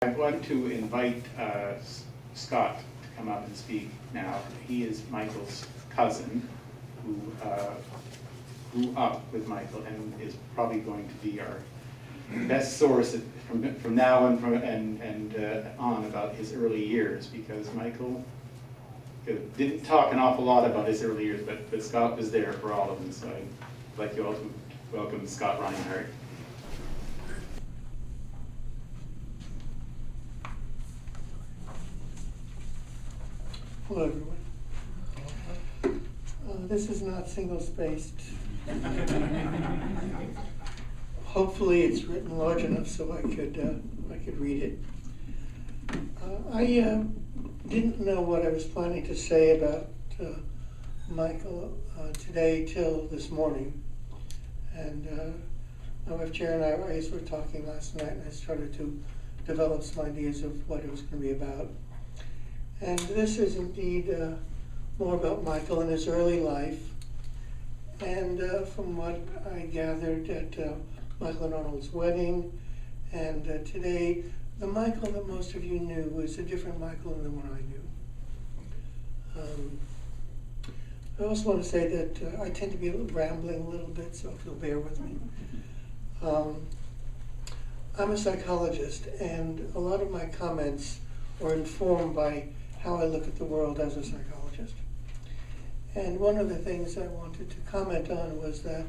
I want to invite Scott to come up and speak now. He is Michael's cousin who grew up with Michael and is probably going to be our best source from now and on about his early years, because Michael didn't talk an awful lot about his early years, but Scott was there for all of them. So I'd like you all to welcome Scott Reinhardt. Hello, everyone. This is not single-spaced. Hopefully, it's written large enough so I could read it. I didn't know what I was planning to say about Michael today till this morning, and my wife Sharon and I were talking last night, and I started to develop some ideas of what it was going to be about. And this is indeed more about Michael and his early life. And from what I gathered at Michael and Arnold's wedding, and today, the Michael that most of you knew was a different Michael than the one I knew. I also want to say that I tend to be a little rambling a little bit, so if you'll bear with me. I'm a psychologist, and a lot of my comments are informed by how I look at the world as a psychologist. And one of the things I wanted to comment on was that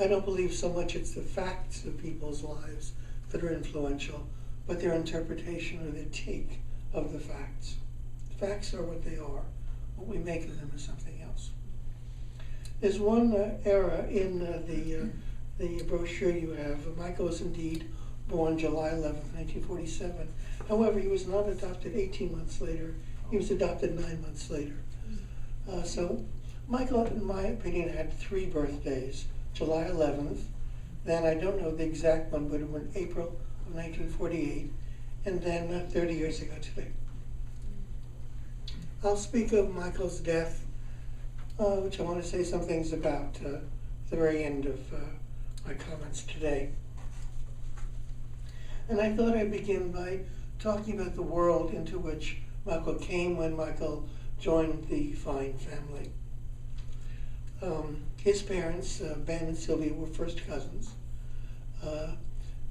I don't believe so much it's the facts of people's lives that are influential, but their interpretation or their take of the facts. Facts are what they are. What we make of them is something else. There's one error in the brochure you have. Michael was indeed born July 11th, 1947. However, he was not adopted 18 months later. He was adopted 9 months later. So Michael, in my opinion, had 3 birthdays. July 11th, then I don't know the exact one, but it was April of 1948, and then 30 years ago today. I'll speak of Michael's death, which I want to say some things about at the very end of my comments today. And I thought I'd begin by talking about the world into which Michael came when Michael joined the Fein family. His parents, Ben and Sylvia, were first cousins.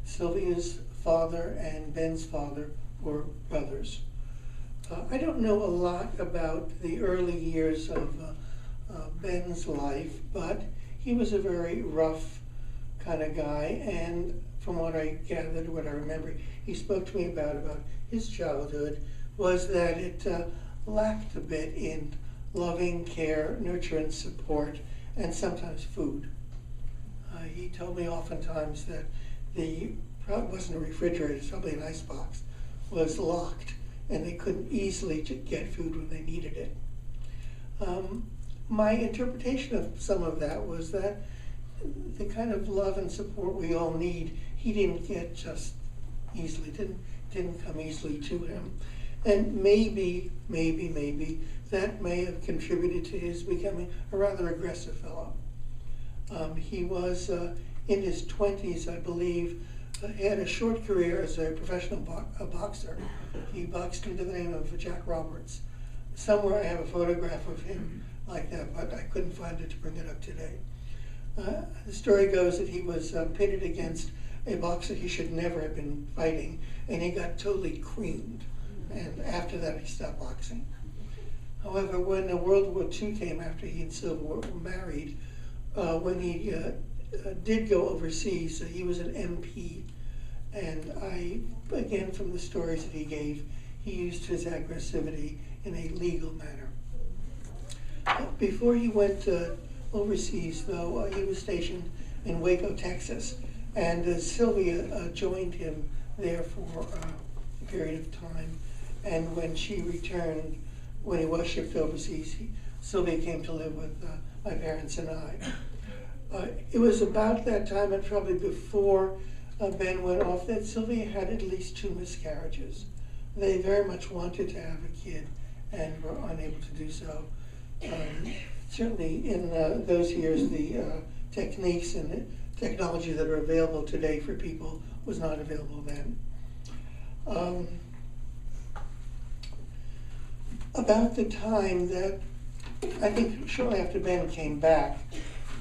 Sylvia's father and Ben's father were brothers. I don't know a lot about the early years of Ben's life, but he was a very rough kind of guy, and from what I gathered, what I remember, he spoke to me about his childhood, was that it lacked a bit in loving care, nurture, and support, and sometimes food. He told me oftentimes that probably wasn't a refrigerator, it's probably an icebox, was locked, and they couldn't easily get food when they needed it. My interpretation of some of that was that the kind of love and support we all need, he didn't get just easily, didn't come easily to him. And maybe that may have contributed to his becoming a rather aggressive fellow. He was in his 20s, I believe. He had a short career as a professional boxer. He boxed under the name of Jack Roberts. Somewhere I have a photograph of him like that, but I couldn't find it to bring it up today. The story goes that he was pitted against a boxer he should never have been fighting, and he got totally creamed. And after that, he stopped boxing. However, when World War II came, after he and Sylvia were married, when he did go overseas, he was an MP. And again, from the stories that he gave, he used his aggressivity in a legal manner. Before he went overseas, though, he was stationed in Waco, Texas. And Sylvia joined him there for a period of time. And when she returned, when he was shipped overseas, Sylvia came to live with my parents and I. It was about that time, and probably before Ben went off, that Sylvia had at least 2 miscarriages. They very much wanted to have a kid and were unable to do so. Certainly in those years, the techniques and technology that are available today for people was not available then. Um, about the time that, I think shortly after Ben came back,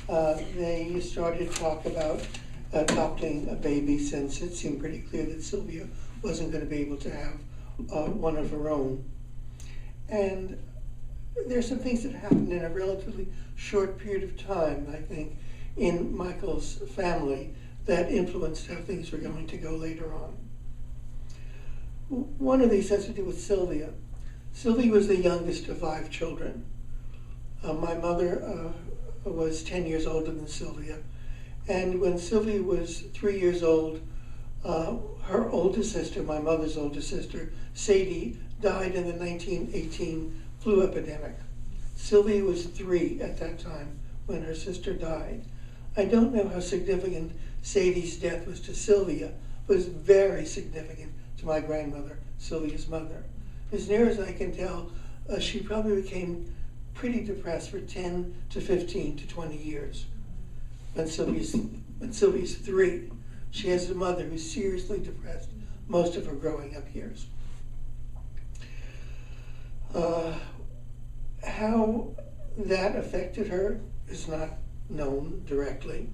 they started to talk about adopting a baby, since it seemed pretty clear that Sylvia wasn't going to be able to have one of her own. And there's some things that happened in a relatively short period of time, I think, in Michael's family that influenced how things were going to go later on. One of these has to do with Sylvia. Sylvia was the youngest of 5 children. My mother was 10 years older than Sylvia, and when Sylvia was 3 years old, her older sister, my mother's older sister, Sadie, died in the 1918 flu epidemic. Sylvia was 3 at that time when her sister died. I don't know how significant Sadie's death was to Sylvia, but it was very significant to my grandmother, Sylvia's mother. As near as I can tell, she probably became pretty depressed for 10 to 15 to 20 years. When Sylvia's 3, she has a mother who's seriously depressed most of her growing up years. How that affected her is not known directly.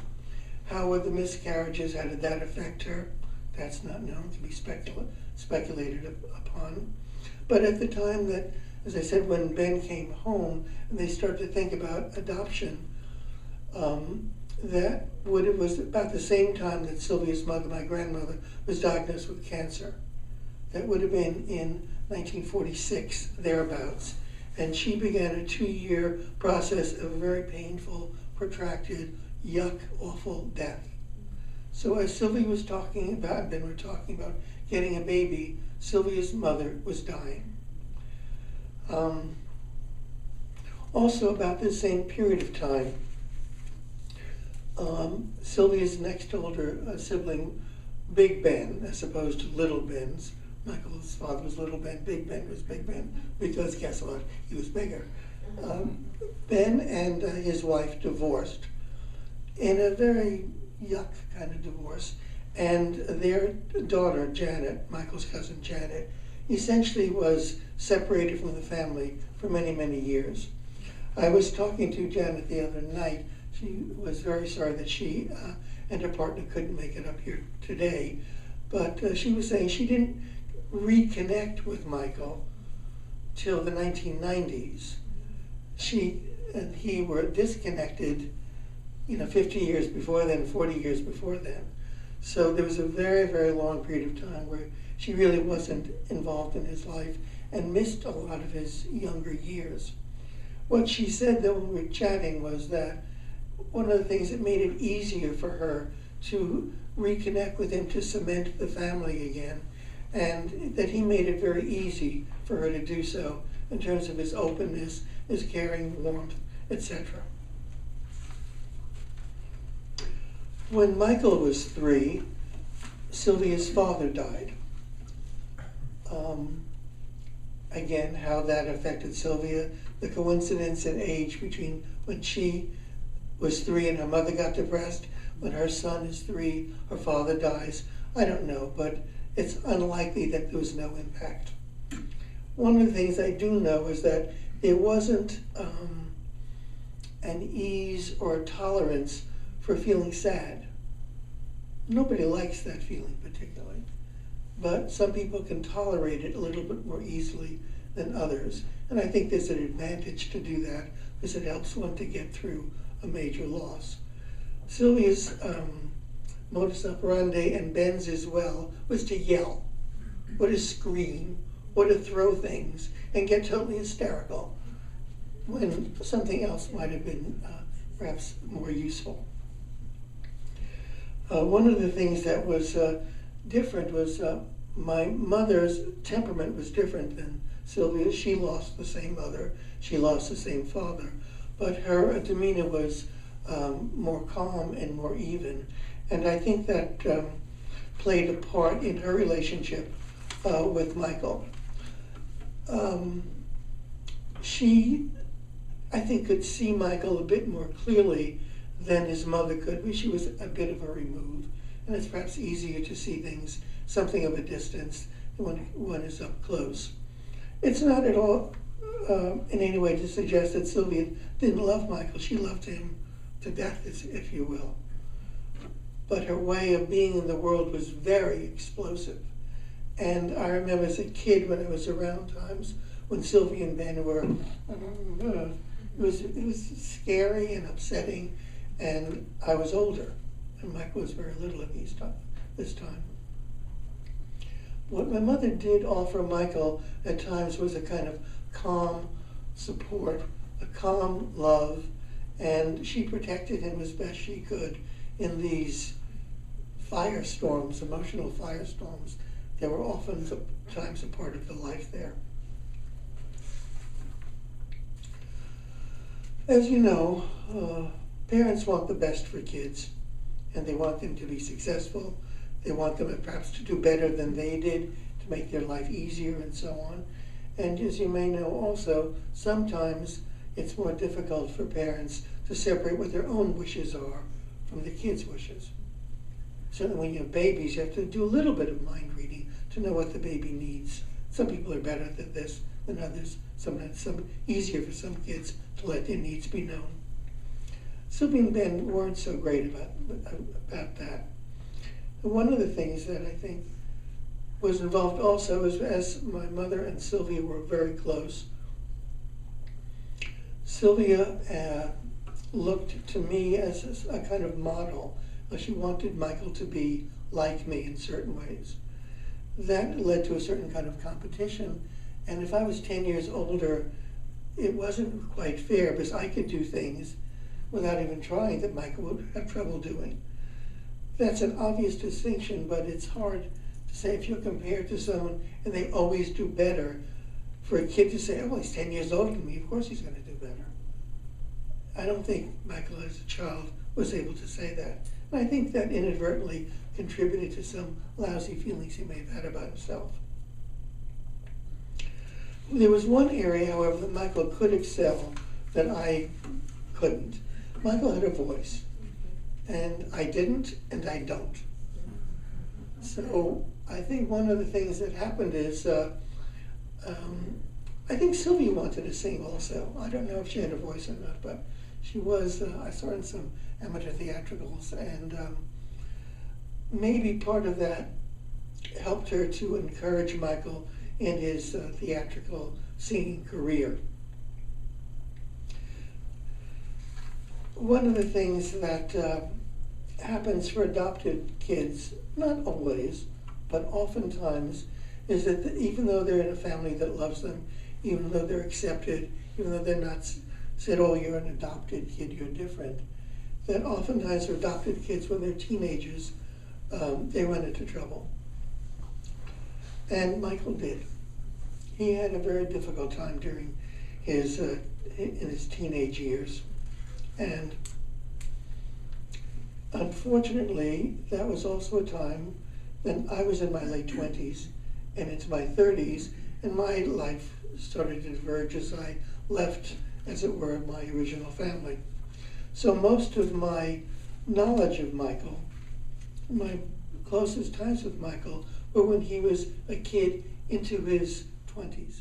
How were the miscarriages? How did that affect her? That's not known, to be speculated upon. But at the time that, as I said, when Ben came home and they started to think about adoption, it was about the same time that Sylvia's mother, my grandmother, was diagnosed with cancer. That would have been in 1946, thereabouts. And she began a 2-year process of a very painful, protracted, yuck, awful death. So as Sylvia was talking about, Ben were talking about getting a baby, Sylvia's mother was dying. Also about the same period of time, Sylvia's next older sibling, Big Ben, as opposed to Little Ben's. Michael's father was Little Ben, Big Ben was Big Ben, because guess what, he was bigger. Ben and his wife divorced in a very yuck kind of divorce, and their daughter, Janet, Michael's cousin Janet, essentially was separated from the family for many, many years. I was talking to Janet the other night. She was very sorry that she and her partner couldn't make it up here today, but she was saying she didn't reconnect with Michael till the 1990s. She and he were disconnected, 50 years before then, 40 years before then. So there was a very, very long period of time where she really wasn't involved in his life and missed a lot of his younger years. What she said, though, when we were chatting, was that one of the things that made it easier for her to reconnect with him, to cement the family again, and that he made it very easy for her to do so in terms of his openness, his caring, warmth, etc. When Michael was 3, Sylvia's father died. Again, how that affected Sylvia, the coincidence in age between when she was 3 and her mother got depressed, when her son is 3, her father dies, I don't know, but it's unlikely that there was no impact. One of the things I do know is that there wasn't an ease or a tolerance for feeling sad. Nobody likes that feeling particularly, but some people can tolerate it a little bit more easily than others. And I think there's an advantage to do that because it helps one to get through a major loss. Sylvia's modus operandi, and Ben's as well, was to yell, or to scream, or to throw things and get totally hysterical when something else might have been perhaps more useful. One of the things that was different was my mother's temperament was different than Sylvia's. She lost the same mother, she lost the same father, but her demeanor was more calm and more even. And I think that played a part in her relationship with Michael. She, I think, could see Michael a bit more clearly than his mother could, but she was a bit of a remove. And it's perhaps easier to see things something of a distance when one is up close. It's not at all in any way to suggest that Sylvia didn't love Michael. She loved him to death, if you will. But her way of being in the world was very explosive. And I remember as a kid when I was around times when Sylvia and Ben were, it was scary and upsetting, and I was older, and Michael was very little at this time. What my mother did offer Michael at times was a kind of calm support, a calm love, and she protected him as best she could in these firestorms, emotional firestorms. They were often times a part of the life there. As you know, parents want the best for kids, and they want them to be successful. They want them perhaps to do better than they did, to make their life easier and so on. And as you may know also, sometimes it's more difficult for parents to separate what their own wishes are from the kids' wishes. Certainly when you have babies, you have to do a little bit of mind reading to know what the baby needs. Some people are better at this than others. Sometimes easier for some kids to let their needs be known. Sylvia and Ben weren't so great about that. And one of the things that I think was involved also is, as my mother and Sylvia were very close, Sylvia looked to me as a kind of model. She wanted Michael to be like me in certain ways. That led to a certain kind of competition, and if I was 10 years older, it wasn't quite fair because I could do things without even trying that Michael would have trouble doing. That's an obvious distinction, but it's hard to say if you're compared to someone and they always do better, for a kid to say, oh, he's 10 years older than me, of course he's going to do better. I don't think Michael as a child was able to say that. And I think that inadvertently contributed to some lousy feelings he may have had about himself. There was one area, however, that Michael could excel that I couldn't. Michael had a voice, and I didn't, and I don't. So I think one of the things that happened is, I think Sylvia wanted to sing also. I don't know if she had a voice or not, but she was, I saw her in some amateur theatricals, and maybe part of that helped her to encourage Michael in his theatrical singing career. One of the things that happens for adopted kids, not always, but oftentimes, is that even though they're in a family that loves them, even though they're accepted, even though they're not said, oh, you're an adopted kid, you're different, that oftentimes for adopted kids, when they're teenagers, they run into trouble. And Michael did. He had a very difficult time during his teenage years. And unfortunately, that was also a time when I was in my late 20s and into my 30s, and my life started to diverge as I left, as it were, my original family. So most of my knowledge of Michael, my closest times with Michael, were when he was a kid into his 20s.